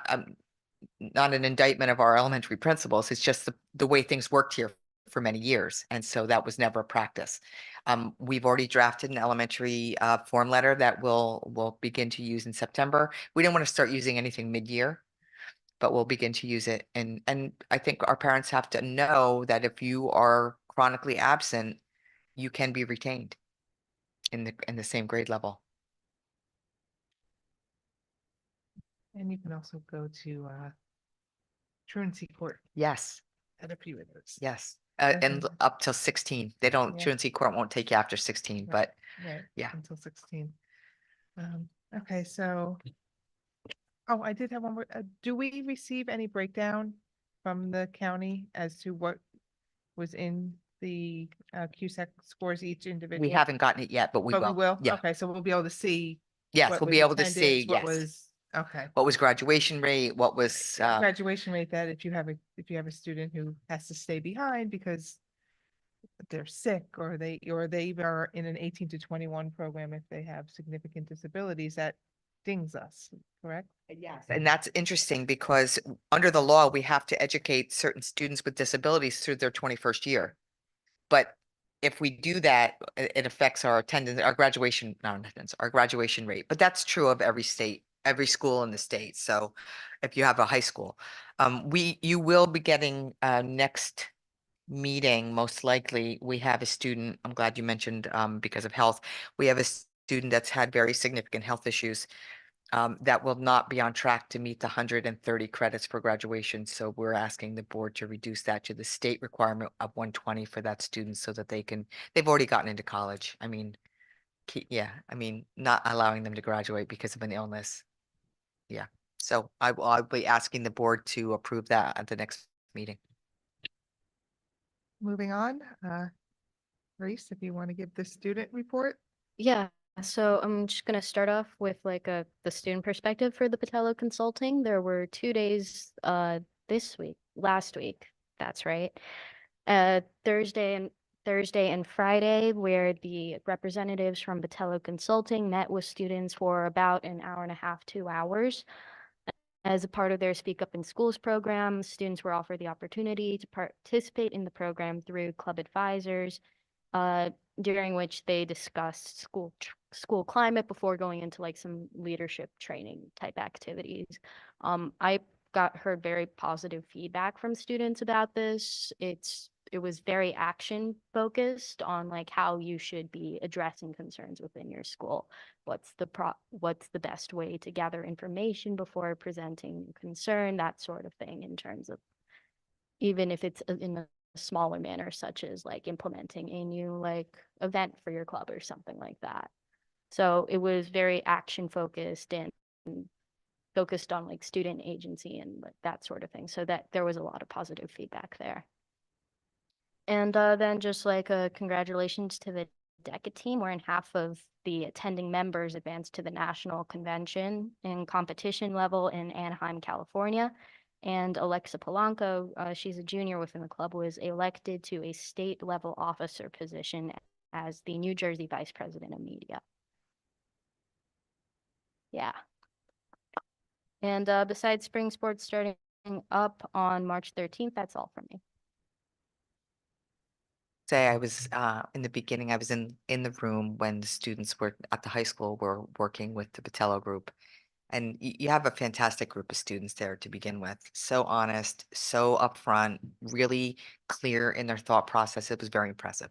an indictment of our elementary principals. It's just the way things worked here for many years. And so that was never a practice. We've already drafted an elementary form letter that we'll begin to use in September. We didn't want to start using anything mid-year, but we'll begin to use it. And I think our parents have to know that if you are chronically absent, you can be retained in the same grade level. And you can also go to truancy court Yes, at a few of those. yes. And Mhm. up till 16. They don't, Yeah. truancy court won't take you after 16, but Right. Yeah. Until 16. Okay, so. Oh, I did have one more. Do we receive any breakdown from the county as to what was in the CUSAC scores each individual? we haven't gotten it yet, but we But we will. will? Yeah. Okay, so we'll be able to see. Yes, what we'll was be able to attendance, see, what yes. was, okay. What was graduation rate? What was, Graduation rate, that if you have a student who has to stay behind because they're sick, or they are in an 18 to 21 program, if they have significant disabilities, that dings us, correct? yes. And that's interesting because under the law, we have to educate certain students with disabilities through their 21st year. But if we do that, it affects our attendance, our graduation, not attendance, our graduation rate. But that's true of every state, every school in the state. So if you have a high school, you will be getting next meeting, most likely. We have a student, I'm glad you mentioned because of health, we have a student that's had very significant health issues that will not be on track to meet the 130 credits for graduation. So we're asking the board to reduce that to the state requirement of 120 for that student so that they've already gotten into college. I mean, yeah, I mean, not allowing them to graduate because of an illness. Yeah, so I'll be asking the board to approve that at the next meeting. Moving on, Reese, if you want to give the student report. Yeah, so I'm just gonna start off with like the student perspective for the Patello Consulting. There were 2 days last week, that's right. Thursday and Friday, where the representatives from Patello Consulting met with students for about an hour and a half, 2 hours. As a part of their Speak Up in Schools program, students were offered the opportunity to participate in the program through club advisors, uh, during which they discussed school climate before going into like some leadership training type activities. I heard very positive feedback from students about this. It was very action focused on like how you should be addressing concerns within your school. What's the best way to gather information before presenting concern, that sort of thing, in terms of even if it's in a smaller manner, such as like implementing a new like event for your club or something like that. So it was very action focused and focused on like student agency and like that sort of thing. So that there was a lot of positive feedback there. And then just like congratulations to the DECA team, wherein half of the attending members advanced to the national convention in competition level in Anaheim, California. And Alexa Polanco, she's a junior within the club, was elected to a state level officer position as the New Jersey Vice President of Media. Yeah. And besides spring sports starting up on March 13th, that's all from me. Say I was in the beginning, I was in the room when the students were at the high school were working with the Patello group. And you have a fantastic group of students there to begin with. So honest, so upfront, really clear in their thought process. It was very impressive.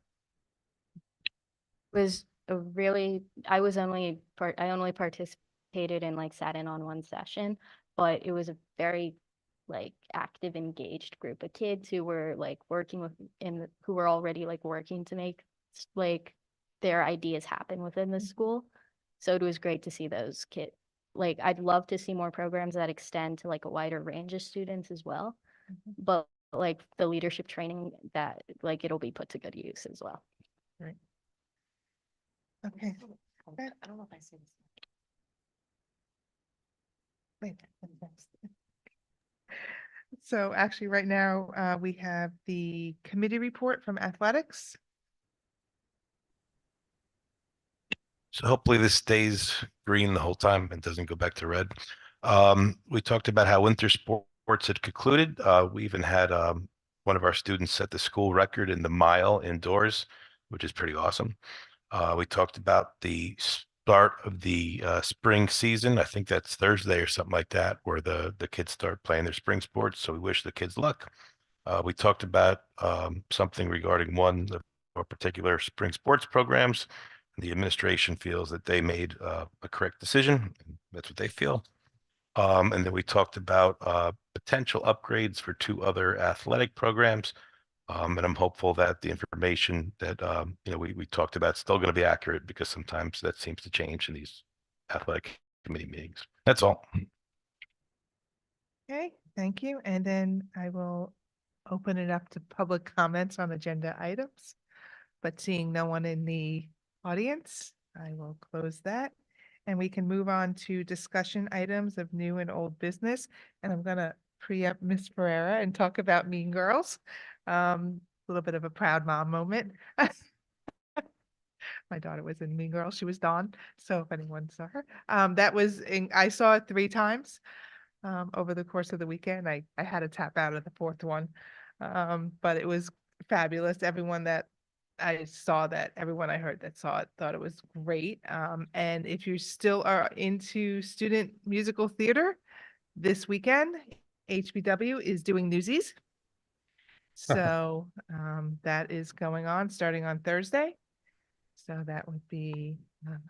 Was a really I only participated and like sat in on one session, but it was a very like active, engaged group of kids who were like working with who were already like working to make like their ideas happen within the school. So it was great to see those kids. Like I'd love to see more programs that extend to like a wider range of students as well. But like the leadership training, that like it'll be put to good use as well. Right. Okay. I don't know if I see this. Wait, what's next? So actually, right now, we have the committee report from athletics. So hopefully this stays green the whole time and doesn't go back to red. We talked about how winter sports had concluded. We even had one of our students set the school record in the mile indoors, which is pretty awesome. We talked about the start of the spring season. I think that's Thursday or something like that, where the kids start playing their spring sports. So we wish the kids luck. We talked about something regarding one of our particular spring sports programs. The administration feels that they made a correct decision. That's what they feel. And then we talked about potential upgrades for 2 other athletic programs. And I'm hopeful that the information that we talked about is still going to be accurate, because sometimes that seems to change in these athletic committee meetings. That's all. Okay, thank you. And then I will open it up to public comments on agenda items. But seeing no one in the audience, I will close that. And we can move on to discussion items of new and old business. And I'm gonna pre-up Ms. Ferreira and talk about Mean Girls. A little bit of a proud mom moment. My daughter was in Mean Girls. She was Dawn. So if anyone saw her, I saw it 3 times over the course of the weekend. I had to tap out of the 4th one. But it was fabulous. Everyone I heard that saw it thought it was great. And if you still are into student musical theater, this weekend, HBW is doing Newsies. So that is going on starting on Thursday. So that would be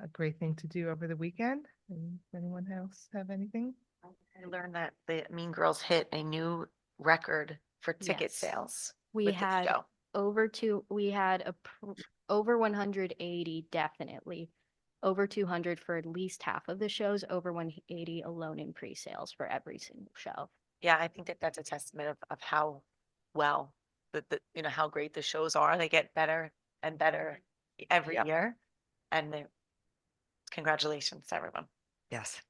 a great thing to do over the weekend. And does anyone else have anything? I learned that the Mean Girls hit a new record for ticket Yes. sales. We with this had show. over 180 definitely over 200 for at least half of the shows, over 180 alone in pre-sales for every single show. Yeah, I think that that's a testament of how well you know, how great the shows are. They get better and better every Yep. year. And congratulations to everyone. Yes.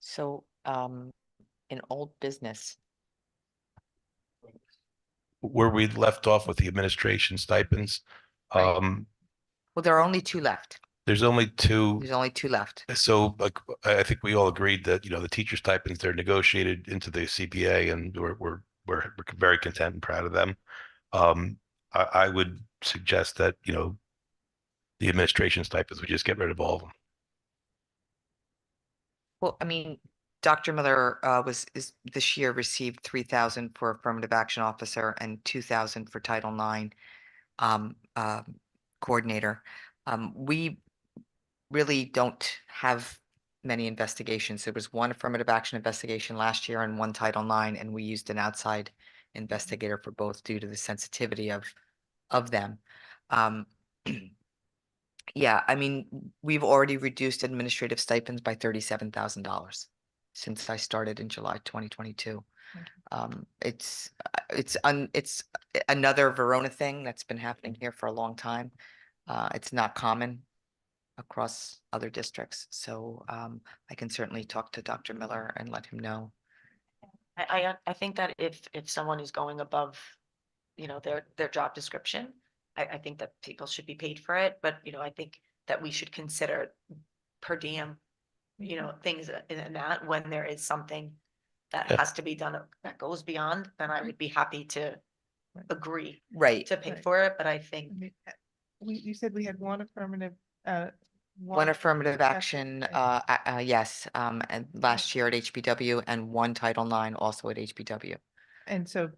So, in old business, Where we left off with the administration stipends, Right. um, there are only two left. there's only two. There's only two left. So like, I think we all agreed that, you know, the teacher stipends, they're negotiated into the CPA and we're very content and proud of them. I would suggest that, you know, the administration stipends, we just get rid of all of them. Well, I mean, Dr. Miller is this year received 3,000 for affirmative action officer and 2,000 for Title IX coordinator. We really don't have many investigations. There was one affirmative action investigation last year and one Title IX, and we used an outside investigator for both due to the sensitivity of them. Yeah, I mean, we've already reduced administrative stipends by $37,000 since I started in July 2022. It's another Verona thing that's been happening here for a long time. It's not common across other districts, so I can certainly talk to Dr. Miller and let him know. I think that if someone is going above, you know, their job description, I think that people should be paid for it, but, you know, I think that we should consider per diem, you know, things in that when there is something that Yeah. has to be done that goes beyond, then I would be happy to agree Right. to pay Right. for it, but I think You said we had one affirmative, One affirmative action, okay. yes, and last year at HBW and one Title IX also at HBW. And so,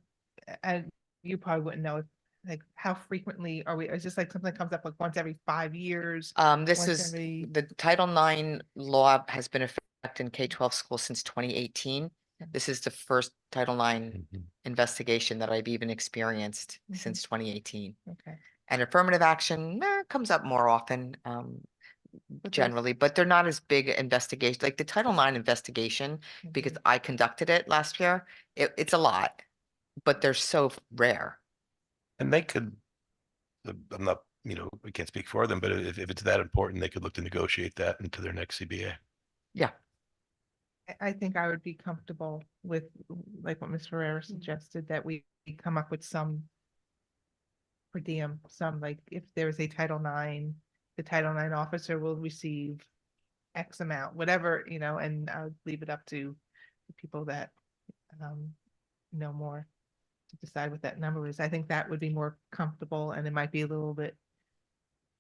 and you probably wouldn't know, like, how frequently are we, is this like something that comes up like once every 5 years? This Once is, every- the Title IX law has been effective in K-12 schools since 2018. This is the first Title IX Mhm. investigation that I've even experienced Mhm. since 2018. Okay. And affirmative action comes up more often, But generally, but they're not as big investigation, like the Title IX investigation, because Mhm. I conducted it last year. It's a lot, but they're so rare. And they could, I'm not, you know, we can't speak for them, but if it's that important, they could look to negotiate that into their next CBA. Yeah. I think I would be comfortable with, like what Ms. Ferrera suggested, that we come up with some per diem, some, like, if there is a Title IX, the Title IX officer will receive X amount, whatever, you know, and I would leave it up to the people that know more to decide what that number is. I think that would be more comfortable, and it might be a little bit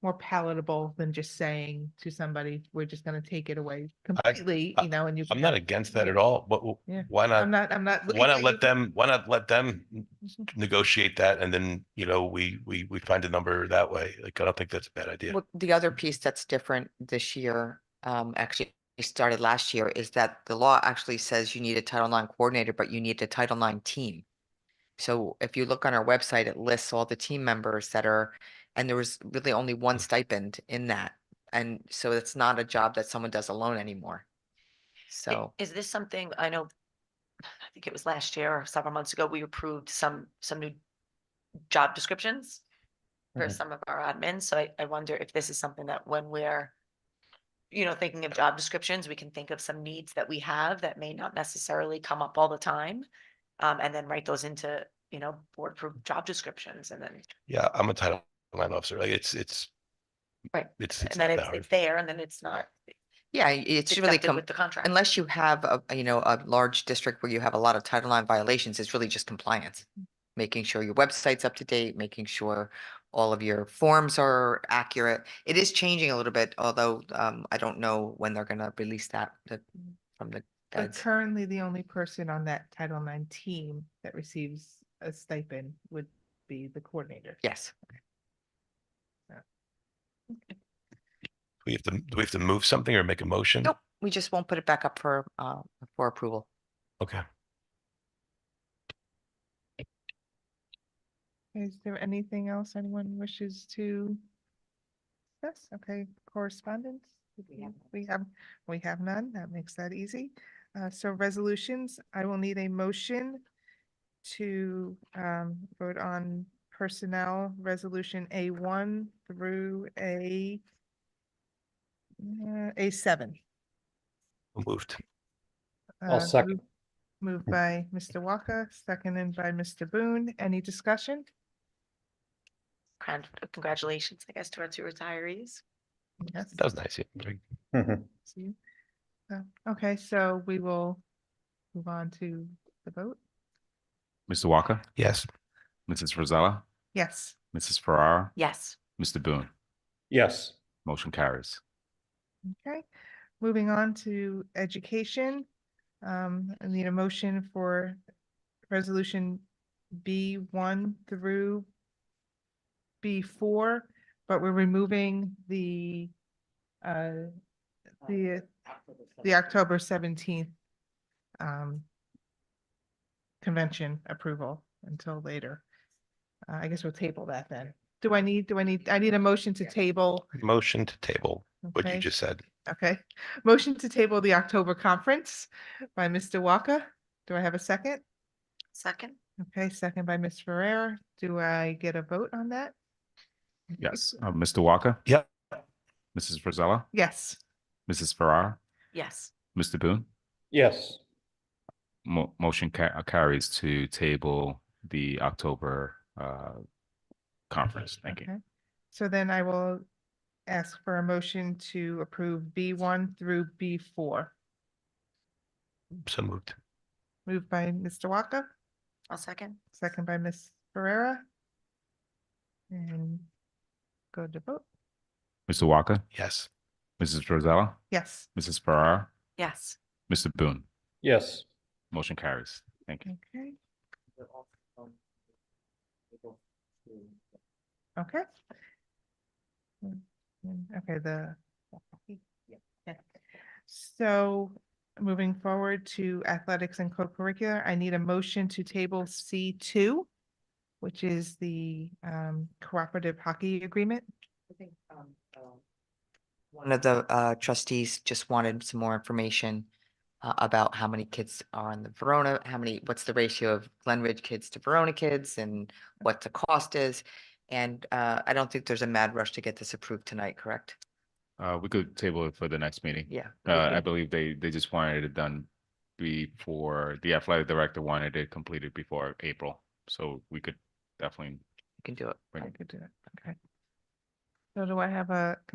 more palatable than just saying to somebody, we're just gonna take it away completely, you know, and you. I'm not against that at all, but Yeah. why I'm not? not. Why not looking let at them, why not let them you. negotiate that and then, you know, we find a number that way. Like, I don't think that's a bad idea. Well, the other piece that's different this year, actually started last year, is that the law actually says you need a Title IX coordinator, but you need a Title IX team. So if you look on our website, it lists all the team members that are, and there was really only one stipend in that. And so it's not a job that someone does alone anymore. So, is this something, I know, I think it was last year or several months ago, we approved some new job descriptions for Mhm. some of our admins. So I wonder if this is something that when we're, you know, thinking of job descriptions, we can think of some needs that we have that may not necessarily come up all the time. And then write those into, you know, board approved job descriptions and then, Yeah, I'm a Title IX officer. Like, it's right. it's And then not that it's hard. there and then it's not yeah, it's really accepted with the contract. unless you have a large district where you have a lot of Title IX violations, it's really just compliance. Making sure your website's up to date, making sure all of your forms are accurate. It is changing a little bit, although I don't know when they're gonna release that from the But feds. currently, the only person on that Title IX team that receives a stipend would be the coordinator. Yes. Do we have to move something or make a motion? Nope, we just won't put it back up for approval. Okay. Is there anything else anyone wishes to Yes, okay, correspondence? We have none. That makes that easy. So resolutions, I will need a motion to vote on personnel resolution A1 through A7. Moved. I'll second. Moved by Mr. Walker, seconded by Mr. Boone. Any discussion? Congratulations, I guess, to our two retirees. Yes. That was nice. Yeah. Mhm. See? Okay, so we will move on to the vote. Mr. Walker, Yes. Mrs. Frizella, Yes. Mrs. Farrar, Yes. Mr. Boone, Yes, motion carries. Okay, moving on to education. I need a motion for resolution B1 through B4, but we're removing the October 17th convention approval until later. I guess we'll table that then. I need a motion to table. Motion to table what you Okay. just said. Okay, motion to table the October conference by Mr. Walker. Do I have a second? Second? Okay, second by Ms. Ferrer. Do I get a vote on that? Yes, Mr. Walker, Yeah. Mrs. Frizella, Yes. Mrs. Farrar, Yes. Mr. Boone, yes, motion carries to table the October conference. Thank you. Okay. So then I will ask for a motion to approve B1 through B4. So moved. Moved by Mr. Walker, I'll second. second by Ms. Ferrera. And go to vote. Mr. Walker, Yes. Mrs. Frizella, Yes. Mrs. Farrar, Yes. Mr. Boone, yes. motion carries. Thank you. Okay. Okay. Okay, yeah. So moving forward to athletics and co-curricular, I need a motion to table C2, which is the cooperative hockey agreement. One of the trustees just wanted some more information about how many kids are in the Verona, what's the ratio of Glen Ridge kids to Verona kids and what the cost is. And I don't think there's a mad rush to get this approved tonight, correct? We could table it for the next meeting. Yeah. I believe they just wanted it done before, the athletic director wanted it completed before April. So we could definitely You can do it. bring I it. could do it. Okay. So can I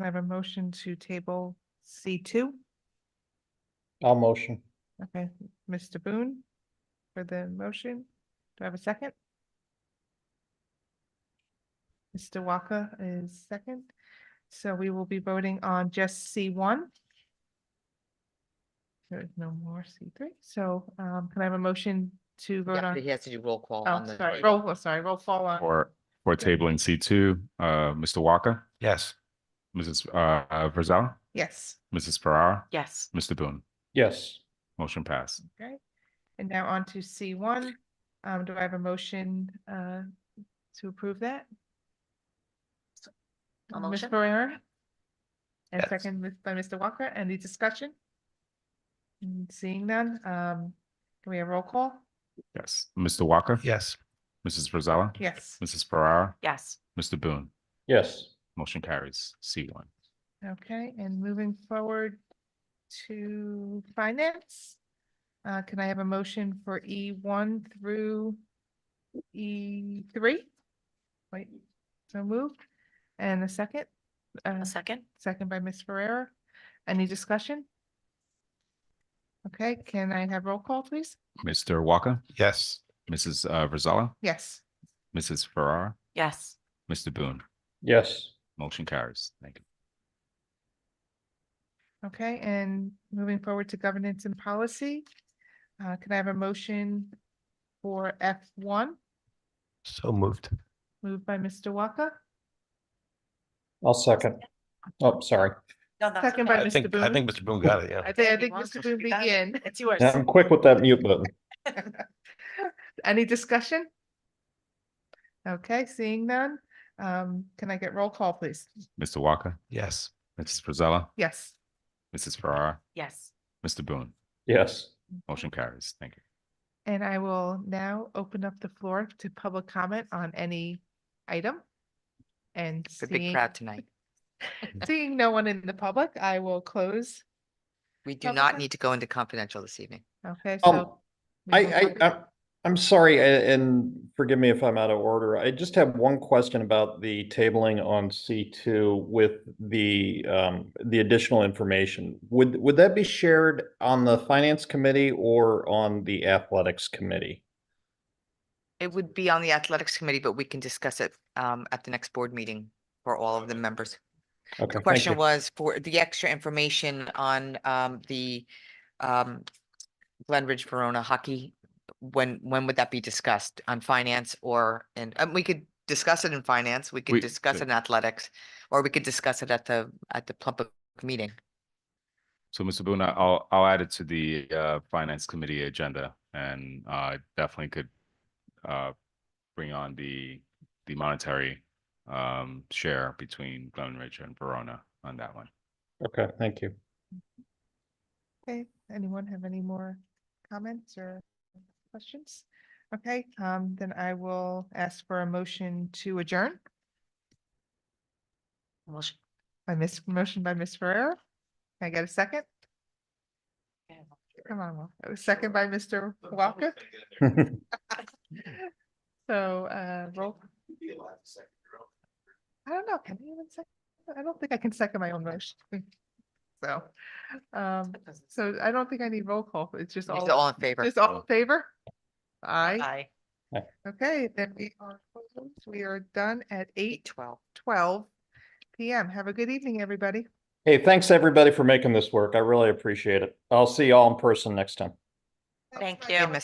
have a motion to table C2? I'll motion. Okay, Mr. Boone for the motion. Do I have a second? Mr. Walker is second. So we will be voting on just C1. There is no more C3. So can I have a motion to vote Yeah, on? but he has to do roll call Oh, on the. sorry, roll call on. For tabling C2, Mr. Walker, Yes. Mrs. Frizella, Yes, Mrs. Farrar, Yes. Mr. Boone, Yes, motion passed. okay. And now on to C1. Do I have a motion to approve that? A Ms. motion? Ferrer? And Yes. second by Mr. Walker. Any discussion? Seeing none, can we have roll call? Yes, Mr. Walker, Yes. Mrs. Frizella, Yes. Mrs. Farrar, Yes. Mr. Boone, yes. motion carries. C1. Okay, and moving forward to finance. Can I have a motion for E1 through E3? Wait, so moved. And a second? A second? Second by Ms. Ferrera. Any discussion? Okay, can I have roll call, please? Mr. Walker, Yes. Mrs. Frizella, Yes. Mrs. Farrar, Yes. Mr. Boone, Yes, motion carries. Thank you. Okay, and moving forward to governance and policy. Can I have a motion for F1, So moved. moved by Mr. Walker, I'll second. Oh, sorry. No, that's second by okay. Mr. Boone? I think Mr. Boone got it, yeah. I If he think wants Mr. to, Boone you got it. begin. It's yours. I'm quick with that mute button. Any discussion? Okay, seeing none. Can I get roll call, please? Mr. Walker, Yes. Mrs. Frizella, Yes. Mrs. Farrar, Yes. Mr. Boone. Yes. Motion carries. Thank you. And I will now open up the floor to public comment on any item. And The big seeing, crowd tonight. seeing no one in the public, I will close. We do Public not com- need to go into confidential this evening. Okay, Um, so. we will not- I'm sorry, and forgive me if I'm out of order. I just have one question about the tabling on C2 with the additional information. Would that be shared on the finance committee or on the athletics committee? It would be on the athletics committee, but we can discuss it at the next board meeting for all of the members. Okay, The thank question you. was for the extra information on the Glen Ridge Verona hockey. When would that be discussed on finance or we could discuss it in finance, we could We- discuss it in athletics, or we could discuss it at the public meeting. So, Mr. Boone, I'll add it to the Finance Committee agenda, and definitely could bring on the monetary share between Glen Ridge and Verona on that one. Okay, thank you. Okay, anyone have any more comments or questions? Okay, then I will ask for a motion to adjourn Motion. motion by Ms. Ferrer. Can I get a second? Come on, a second by Mr. Walker. So, roll. I don't know, can I even second? I don't think I can second my own motion. So, so I don't think I need roll call. It's just Is it all, all in favor? just all in favor? Aye. Aye. Okay, then we are closed. We are done at 8:12. 8:12 PM. Have a good evening, everybody. Hey, thanks everybody for making this work. I really appreciate it. I'll see you all in person next time. Thank Bye. you. Hey, Miss